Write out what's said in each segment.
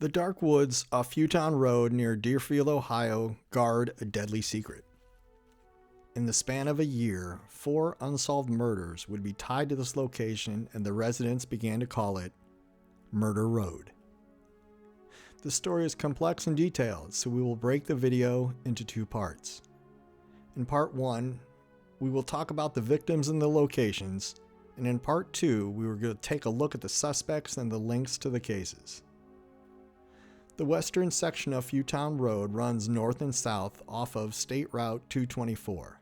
The dark woods off Fewtown Road near Deerfield, Ohio, guard a deadly secret. In the span of a year, 4 unsolved murders would be tied to this location, and the residents began to call it Murder Road. The story is complex and detailed, so we will break the video into 2 parts. In part 1, we will talk about the victims and the locations, and in part 2, we were going to take a look at the suspects and the links to the cases. The western section of Fewtown Road runs north and south off of State Route 224.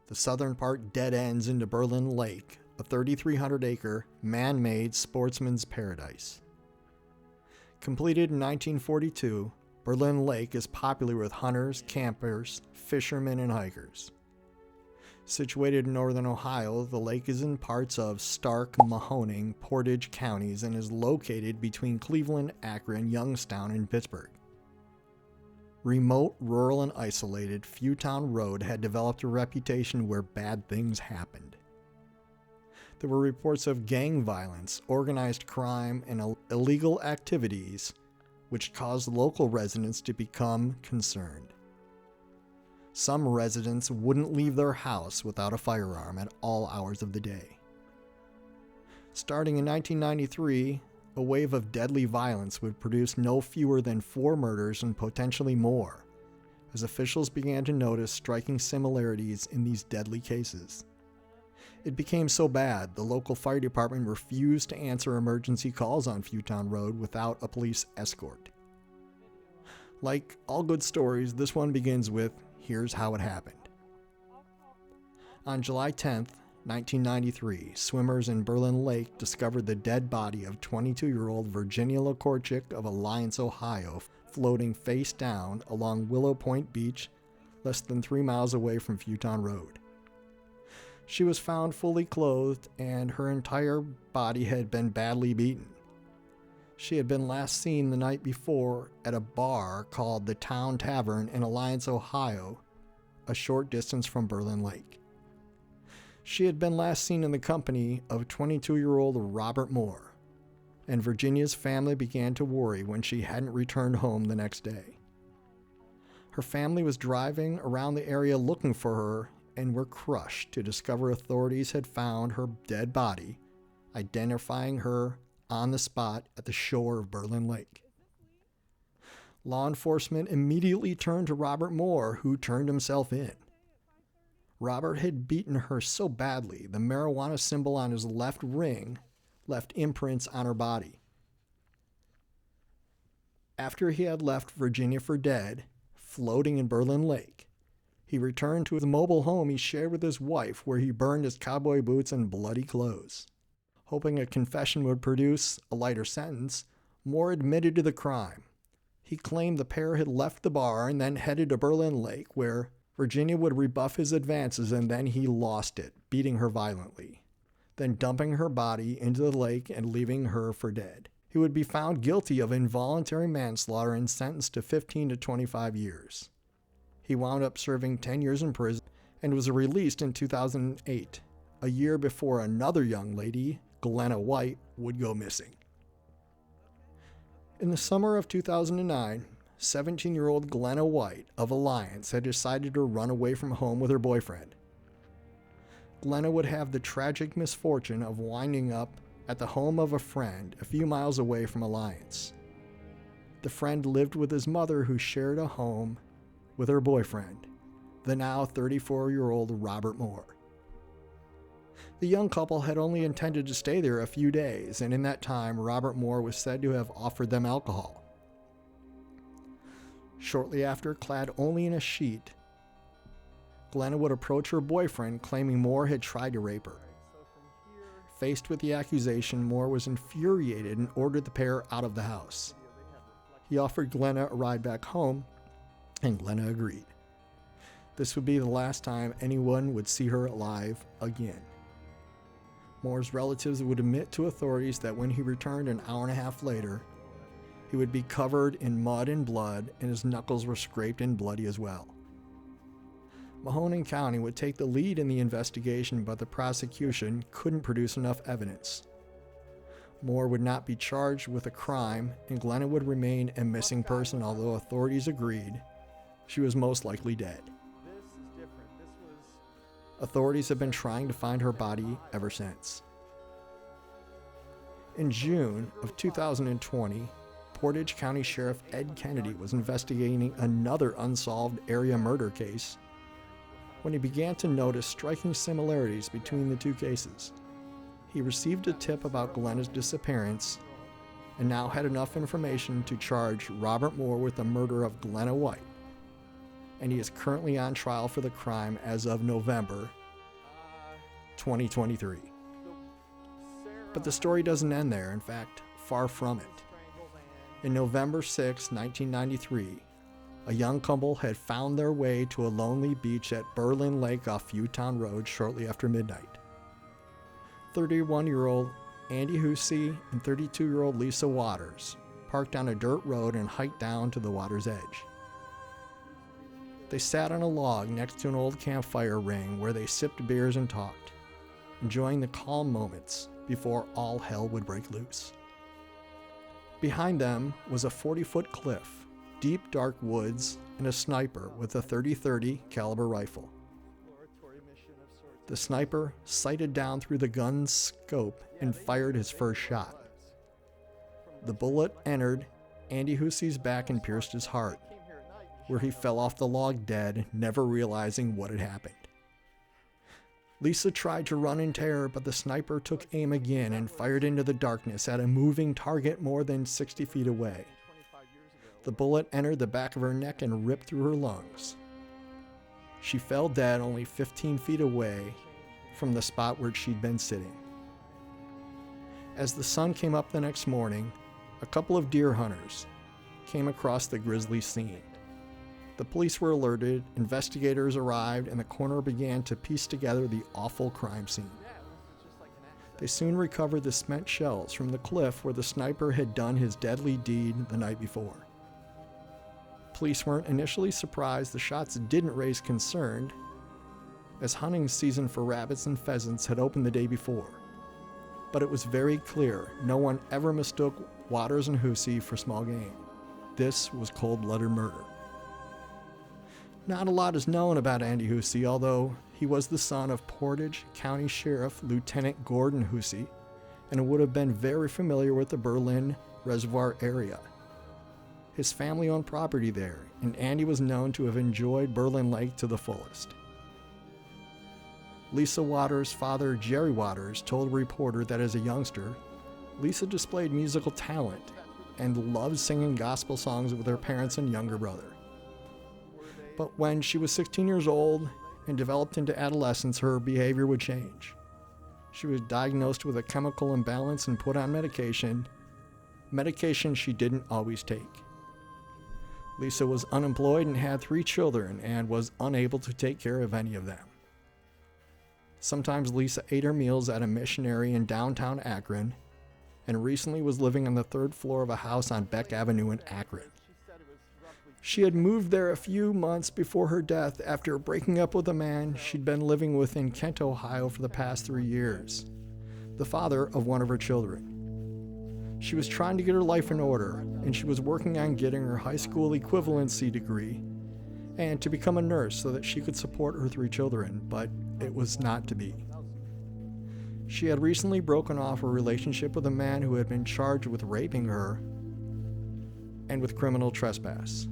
The southern part dead ends into Berlin Lake, a 3,300-acre, man-made sportsman's paradise. Completed in 1942, Berlin Lake is popular with hunters, campers, fishermen, and hikers. Situated in northern Ohio, the lake is in parts of Stark, Mahoning, Portage counties and is located between Cleveland, Akron, Youngstown, and Pittsburgh. Remote, rural, and isolated, Fewtown Road had developed a reputation where bad things happened. There were reports of gang violence, organized crime, and illegal activities, which caused local residents to become concerned. Some residents wouldn't leave their house without a firearm at all hours of the day. Starting in 1993, a wave of deadly violence would produce no fewer than 4 murders and potentially more, as officials began to notice striking similarities in these deadly cases. It became so bad, the local fire department refused to answer emergency calls on Fewtown Road without a police escort. Like all good stories, this one begins with, "Here's how it happened." On July 10th, 1993, swimmers in Berlin Lake discovered the dead body of 22-year-old Virginia Lecorchik of Alliance, Ohio, floating face down along Willow Point Beach, less than 3 miles away from Fewtown Road. She was found fully clothed, and her entire body had been badly beaten. She had been last seen the night before at a bar called the Town Tavern in Alliance, Ohio, a short distance from Berlin Lake. She had been last seen in the company of 22-year-old Robert Moore, and Virginia's family began to worry when she hadn't returned home the next day. Her family was driving around the area looking for her and were crushed to discover authorities had found her dead body, identifying her on the spot at the shore of Berlin Lake. Law enforcement immediately turned to Robert Moore, who turned himself in. Robert had beaten her so badly, the marijuana symbol on his left ring left imprints on her body. After he had left Virginia for dead, floating in Berlin Lake, he returned to his mobile home he shared with his wife, where he burned his cowboy boots and bloody clothes. Hoping a confession would produce a lighter sentence, Moore admitted to the crime. He claimed the pair had left the bar and then headed to Berlin Lake, where Virginia would rebuff his advances, and then he lost it, beating her violently, then dumping her body into the lake and leaving her for dead. He would be found guilty of involuntary manslaughter and sentenced to 15 to 25 years. He wound up serving 10 years in prison and was released in 2008, a year before another young lady, Glenna White, would go missing. In the summer of 2009, 17-year-old Glenna White of Alliance had decided to run away from home with her boyfriend. Glenna would have the tragic misfortune of winding up at the home of a friend a few miles away from Alliance. The friend lived with his mother, who shared a home with her boyfriend, the now 34-year-old Robert Moore. The young couple had only intended to stay there a few days, and in that time, Robert Moore was said to have offered them alcohol. Shortly after, clad only in a sheet, Glenna would approach her boyfriend, claiming Moore had tried to rape her. Faced with the accusation, Moore was infuriated and ordered the pair out of the house. He offered Glenna a ride back home, and Glenna agreed. This would be the last time anyone would see her alive again. Moore's relatives would admit to authorities that when he returned an hour and a half later, he would be covered in mud and blood, and his knuckles were scraped and bloody as well. Mahoning County would take the lead in the investigation, but the prosecution couldn't produce enough evidence. Moore would not be charged with a crime, and Glenna would remain a missing person, although authorities agreed she was most likely dead. Authorities have been trying to find her body ever since. In June of 2020, Portage County Sheriff Ed Kennedy was investigating another unsolved area murder case when he began to notice striking similarities between the two cases. He received a tip about Glenna's disappearance and now had enough information to charge Robert Moore with the murder of Glenna White, and he is currently on trial for the crime as of November 2023. But the story doesn't end there. In fact, far from it. In November 6, 1993, a young couple had found their way to a lonely beach at Berlin Lake off Fewtown Road shortly after midnight. 31-year-old Andy Hussey and 32-year-old Lisa Waters parked on a dirt road and hiked down to the water's edge. They sat on a log next to an old campfire ring where they sipped beers and talked, enjoying the calm moments before all hell would break loose. Behind them was a 40-foot cliff, deep dark woods, and a sniper with a .30-30 caliber rifle. The sniper sighted down through the gun's scope and fired his first shot. The bullet entered Andy Hussey's back and pierced his heart, where he fell off the log dead, never realizing what had happened. Lisa tried to run in terror, but the sniper took aim again and fired into the darkness at a moving target more than 60 feet away. The bullet entered the back of her neck and ripped through her lungs. She fell dead only 15 feet away from the spot where she'd been sitting. As the sun came up the next morning, a couple of deer hunters came across the grisly scene. The police were alerted, investigators arrived, and the coroner began to piece together the awful crime scene. They soon recovered the spent shells from the cliff where the sniper had done his deadly deed the night before. Police weren't initially surprised the shots didn't raise concern, as hunting season for rabbits and pheasants had opened the day before. But it was very clear no one ever mistook Waters and Hussey for small game. This was cold-blooded murder. Not a lot is known about Andy Hussey, although he was the son of Portage County Sheriff Lieutenant Gordon Hussey and would have been very familiar with the Berlin Reservoir area. His family owned property there, and Andy was known to have enjoyed Berlin Lake to the fullest. Lisa Waters' father, Jerry Waters, told a reporter that as a youngster, Lisa displayed musical talent and loved singing gospel songs with her parents and younger brother. But when she was 16 years old and developed into adolescence, her behavior would change. She was diagnosed with a chemical imbalance and put on medication she didn't always take. Lisa was unemployed and had 3 children and was unable to take care of any of them. Sometimes Lisa ate her meals at a missionary in downtown Akron and recently was living on the 3rd floor of a house on Beck Avenue in Akron. She had moved there a few months before her death after breaking up with a man she'd been living with in Kent, Ohio for the past 3 years, the father of one of her children. She was trying to get her life in order, and she was working on getting her high school equivalency degree and to become a nurse so that she could support her 3 children, but it was not to be. She had recently broken off a relationship with a man who had been charged with raping her and with criminal trespass.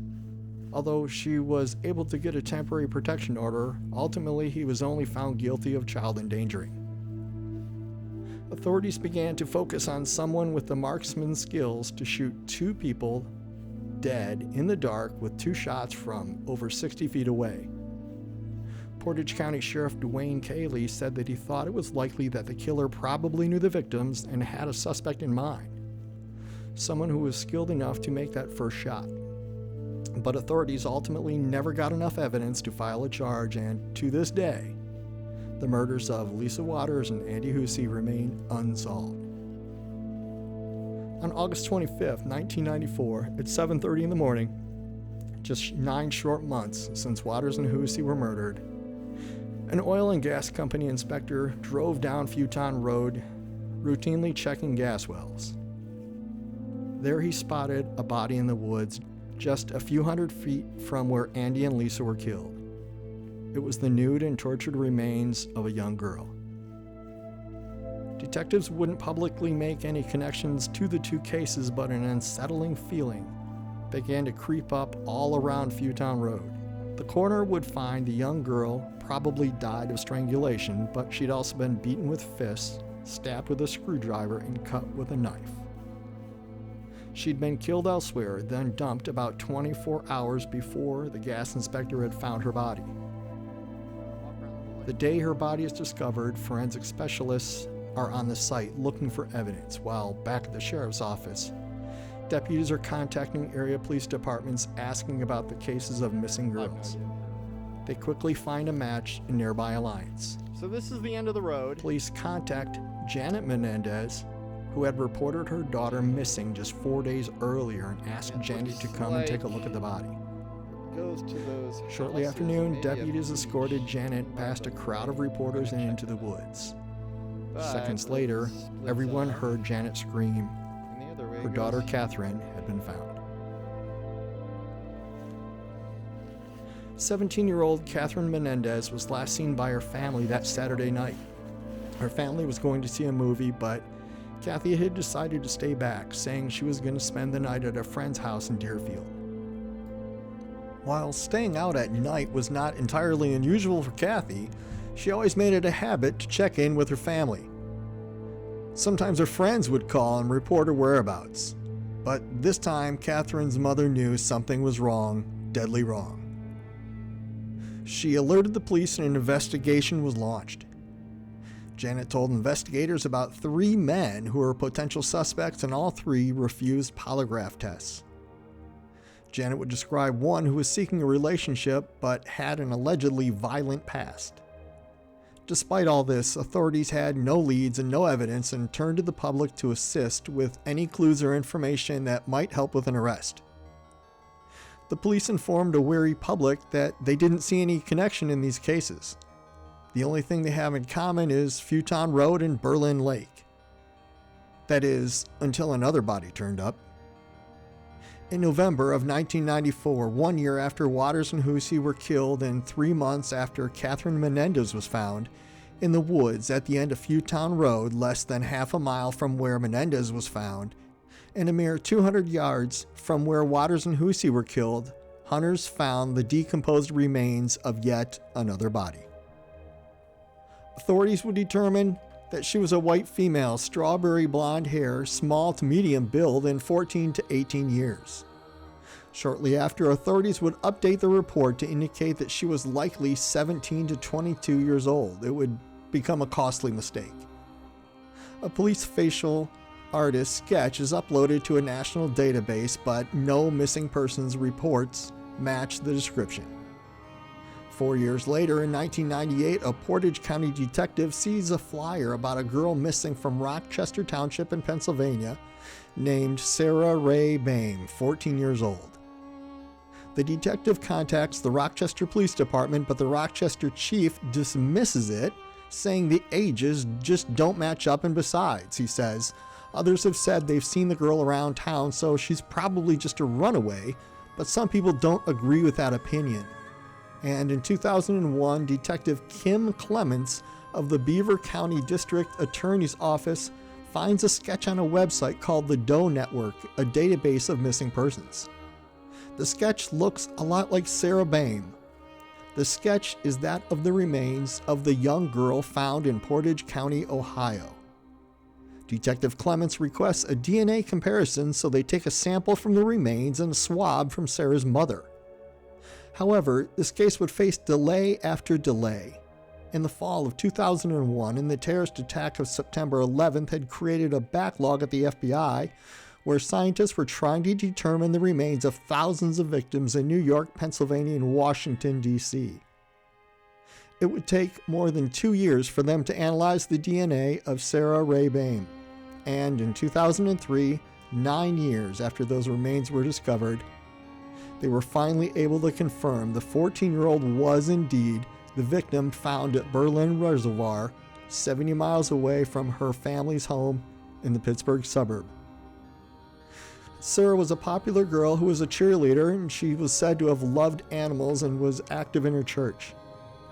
Although she was able to get a temporary protection order, ultimately he was only found guilty of child endangering. Authorities began to focus on someone with the marksman's skills to shoot 2 people dead in the dark with 2 shots from over 60 feet away. Portage County Sheriff Dwayne Cayley said that he thought it was likely that the killer probably knew the victims and had a suspect in mind, someone who was skilled enough to make that first shot. But authorities ultimately never got enough evidence to file a charge, and to this day, the murders of Lisa Waters and Andy Hussey remain unsolved. On August 25, 1994, at 7:30 in the morning, just 9 short months since Waters and Hussey were murdered, an oil and gas company inspector drove down Fewtown Road routinely checking gas wells. There he spotted a body in the woods just a few hundred feet from where Andy and Lisa were killed. It was the nude and tortured remains of a young girl. Detectives wouldn't publicly make any connections to the two cases, but an unsettling feeling began to creep up all around Fewtown Road. The coroner would find the young girl probably died of strangulation, but she'd also been beaten with fists, stabbed with a screwdriver, and cut with a knife. She'd been killed elsewhere, then dumped about 24 hours before the gas inspector had found her body. The day her body is discovered, forensic specialists are on the site looking for evidence, while back at the sheriff's office, deputies are contacting area police departments asking about the cases of missing girls. They quickly find a match in nearby Alliance. So this is the end of the road. Police contact Janet Menedez, who had reported her daughter missing just 4 days earlier, and asked Janet to come and take a look at the body. Goes to those Shortly houses, afternoon, maybe deputies escorted Janet past a crowd of reporters and into the woods. Seconds later, everyone heard Janet scream. Her daughter Kathryn had been found. 17-year-old Kathryn Menedez was last seen by her family that Saturday night. Her family was going to see a movie, but Kathy had decided to stay back, saying she was going to spend the night at a friend's house in Deerfield. While staying out at night was not entirely unusual for Kathy, she always made it a habit to check in with her family. Sometimes her friends would call and report her whereabouts, but this time Kathryn's mother knew something was wrong, deadly wrong. She alerted the police and an investigation was launched. Janet told investigators about 3 men who were potential suspects, and all 3 refused polygraph tests. Janet would describe one who was seeking a relationship but had an allegedly violent past. Despite all this, authorities had no leads and no evidence and turned to the public to assist with any clues or information that might help with an arrest. The police informed a wary public that they didn't see any connection in these cases. The only thing they have in common is Fewtown Road and Berlin Lake. That is, until another body turned up. In November of 1994, 1 year after Waters and Hussey were killed and 3 months after Kathryn Menedez was found, in the woods at the end of Fewtown Road, less than half a mile from where Menedez was found, and a mere 200 yards from where Waters and Hussey were killed, hunters found the decomposed remains of yet another body. Authorities would determine that she was a white female, strawberry blonde hair, small to medium build, and 14 to 18 years. Shortly after, authorities would update the report to indicate that she was likely 17 to 22 years old. It would become a costly mistake. A police facial artist sketch is uploaded to a national database, but no missing persons reports match the description. 4 years later, in 1998, a Portage County detective sees a flyer about a girl missing from Rochester Township in Pennsylvania named Sarah Ray Boehm, 14 years old. The detective contacts the Rochester Police Department, but the Rochester chief dismisses it, saying the ages just don't match up, and besides, he says, others have said they've seen the girl around town, so she's probably just a runaway, but some people don't agree with that opinion. And in 2001, Detective Kim Clements of the Beaver County District Attorney's Office finds a sketch on a website called the Doe Network, a database of missing persons. The sketch looks a lot like Sarah Boehm. The sketch is that of the remains of the young girl found in Portage County, Ohio. Detective Clements requests a DNA comparison, so they take a sample from the remains and a swab from Sarah's mother. However, this case would face delay after delay. In the fall of 2001, and the terrorist attack of September 11th had created a backlog at the FBI, where scientists were trying to determine the remains of thousands of victims in New York, Pennsylvania, and Washington, D.C. It would take more than 2 years for them to analyze the DNA of Sarah Ray Boehm. And in 2003, 9 years after those remains were discovered, they were finally able to confirm the 14-year-old was indeed the victim found at Berlin Reservoir 70 miles away from her family's home in the Pittsburgh suburb. Sarah was a popular girl who was a cheerleader, and she was said to have loved animals and was active in her church.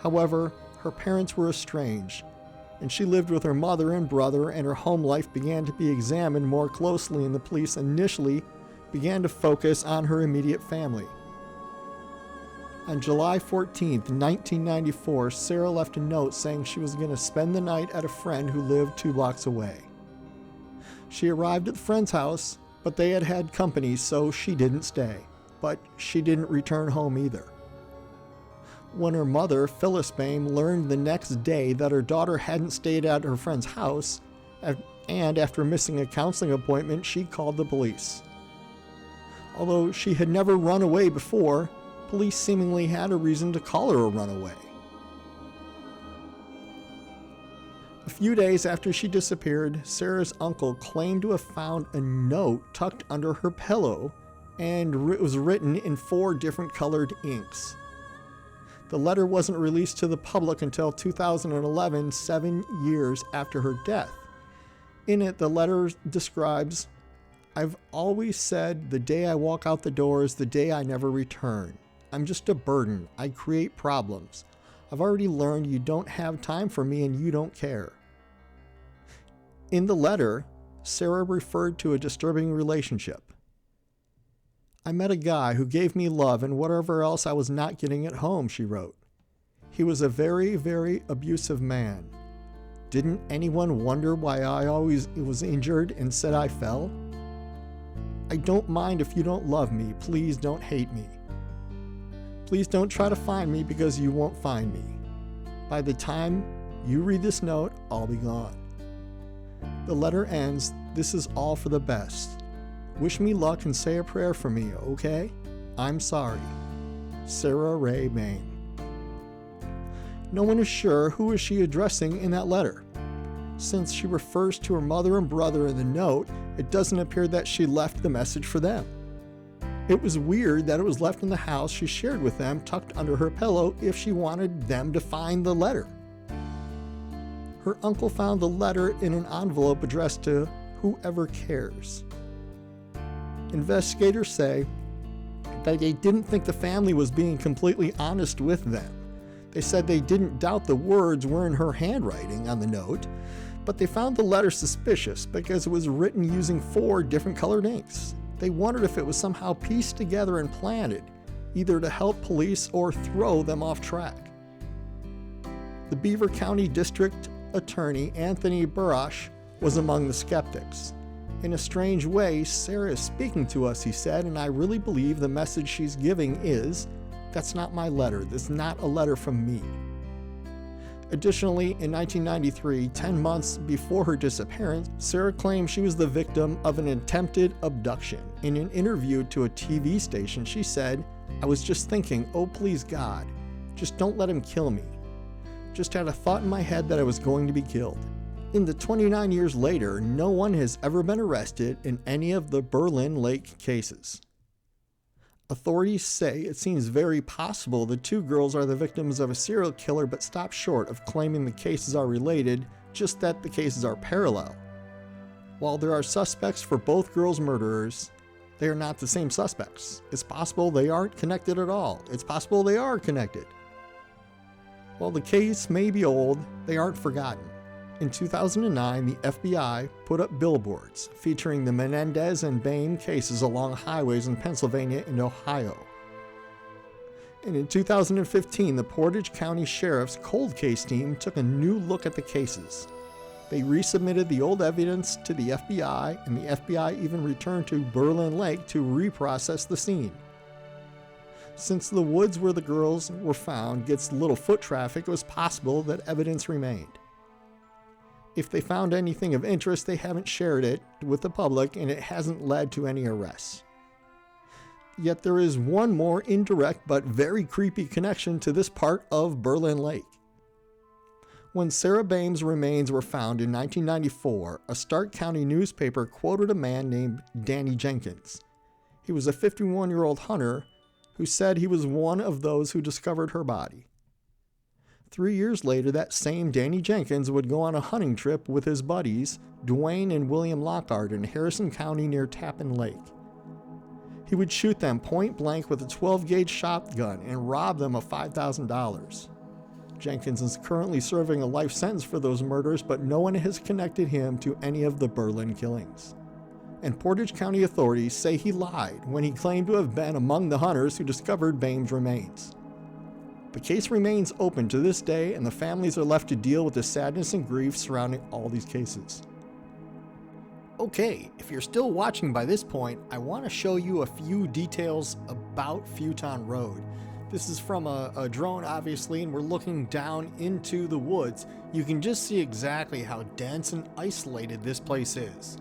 However, her parents were estranged, and she lived with her mother and brother, and her home life began to be examined more closely, and the police initially began to focus on her immediate family. On July 14, 1994, Sarah left a note saying she was going to spend the night at a friend who lived 2 blocks away. She arrived at the friend's house, but they had had company, so she didn't stay. But she didn't return home either. When her mother, Phyllis Boehm, learned the next day that her daughter hadn't stayed at her friend's house, and after missing a counseling appointment, she called the police. Although she had never run away before, police seemingly had a reason to call her a runaway. A few days after she disappeared, Sarah's uncle claimed to have found a note tucked under her pillow, and it was written in 4 different colored inks. The letter wasn't released to the public until 2011, 7 years after her death. In it, the letter describes, "I've always said the day I walk out the door is the day I never return. I'm just a burden. I create problems. I've already learned you don't have time for me and you don't care." In the letter, Sarah referred to a disturbing relationship. "I met a guy who gave me love and whatever else I was not getting at home," she wrote. "He was a very, very abusive man. Didn't anyone wonder why I always was injured and said I fell? I don't mind if you don't love me. Please don't hate me. Please don't try to find me because you won't find me. By the time you read this note, I'll be gone." The letter ends, "This is all for the best. Wish me luck and say a prayer for me, okay? I'm sorry. Sarah Ray Boehm." No one is sure who is she addressing in that letter. Since she refers to her mother and brother in the note, it doesn't appear that she left the message for them. It was weird that it was left in the house she shared with them, tucked under her pillow, if she wanted them to find the letter. Her uncle found the letter in an envelope addressed to "Whoever Cares." Investigators say that they didn't think the family was being completely honest with them. They said they didn't doubt the words were in her handwriting on the note, but they found the letter suspicious because it was written using 4 different colored inks. They wondered if it was somehow pieced together and planted, either to help police or throw them off track. The Beaver County District Attorney Anthony Burash was among the skeptics. "In a strange way, Sarah is speaking to us," he said, "and I really believe the message she's giving is, that's not my letter. This is not a letter from me." Additionally, in 1993, 10 months before her disappearance, Sarah claimed she was the victim of an attempted abduction. In an interview to a TV station, she said, "I was just thinking, oh please God, just don't let him kill me. Just had a thought in my head that I was going to be killed." In the 29 years later, no one has ever been arrested in any of the Berlin Lake cases. Authorities say it seems very possible the 2 girls are the victims of a serial killer, but stop short of claiming the cases are related, just that the cases are parallel. While there are suspects for both girls' murderers, they are not the same suspects. It's possible they aren't connected at all. It's possible they are connected. While the case may be old, they aren't forgotten. In 2009, the FBI put up billboards featuring the Menedez and Boehm cases along highways in Pennsylvania and Ohio. And in 2015, the Portage County Sheriff's cold case team took a new look at the cases. They resubmitted the old evidence to the FBI, and the FBI even returned to Berlin Lake to reprocess the scene. Since the woods where the girls were found gets little foot traffic, it was possible that evidence remained. If they found anything of interest, they haven't shared it with the public, and it hasn't led to any arrests. Yet there is one more indirect but very creepy connection to this part of Berlin Lake. When Sarah Boehm's remains were found in 1994, a Stark County newspaper quoted a man named Danny Jenkins. He was a 51-year-old hunter who said he was one of those who discovered her body. 3 years later, that same Danny Jenkins would go on a hunting trip with his buddies, Dwayne and William Lockhart, in Harrison County near Tappan Lake. He would shoot them point blank with a 12-gauge shotgun and rob them of $5,000. Jenkins is currently serving a life sentence for those murders, but no one has connected him to any of the Berlin killings. And Portage County authorities say he lied when he claimed to have been among the hunters who discovered Boehm's remains. The case remains open to this day, and the families are left to deal with the sadness and grief surrounding all these cases. Okay, if you're still watching by this point, I want to show you a few details about Fewtown Road. This is from a drone, obviously, and we're looking down into the woods. You can just see exactly how dense and isolated this place is.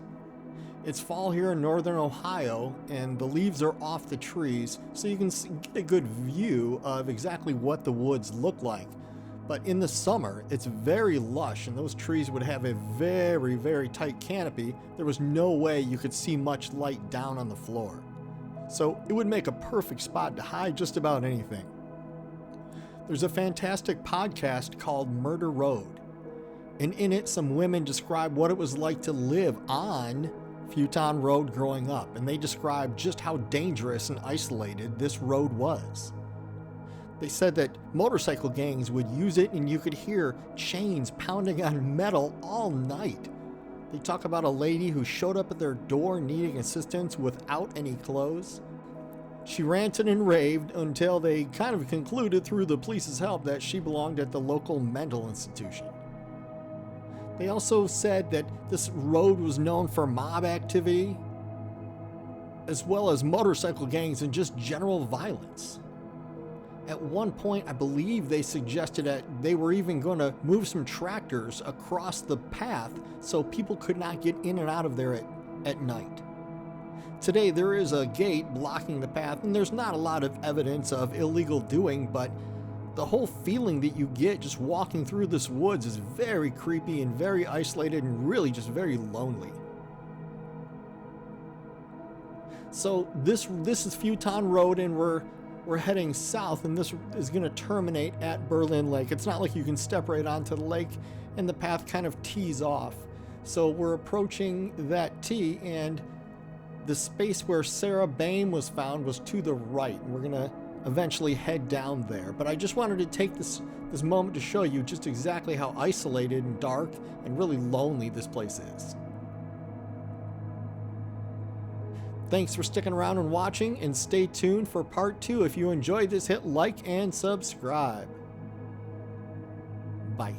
It's fall here in northern Ohio, and the leaves are off the trees, so you can get a good view of exactly what the woods look like. But in the summer, it's very lush, and those trees would have a very, very tight canopy. There was no way you could see much light down on the floor. So it would make a perfect spot to hide just about anything. There's a fantastic podcast called Murder Road, and in it, some women describe what it was like to live on Fewtown Road growing up, and they describe just how dangerous and isolated this road was. They said that motorcycle gangs would use it, and you could hear chains pounding on metal all night. They talk about a lady who showed up at their door needing assistance without any clothes. She ranted and raved until they kind of concluded through the police's help that she belonged at the local mental institution. They also said that this road was known for mob activity, as well as motorcycle gangs and just general violence. At one point, I believe they suggested that they were even going to move some tractors across the path so people could not get in and out of there at night. Today, there is a gate blocking the path, and there's not a lot of evidence of illegal doing, but the whole feeling that you get just walking through this woods is very creepy and very isolated and really just very lonely. So this is Fewtown Road, and we're heading south, and this is going to terminate at Berlin Lake. It's not like you can step right onto the lake, and the path kind of tees off. So we're approaching that tee, and the space where Sarah Boehm was found was to the right. We're going to eventually head down there. But I just wanted to take this moment to show you just exactly how isolated and dark and really lonely this place is. Thanks for sticking around and watching, and stay tuned for part 2. If you enjoyed this, hit like and subscribe. Bye.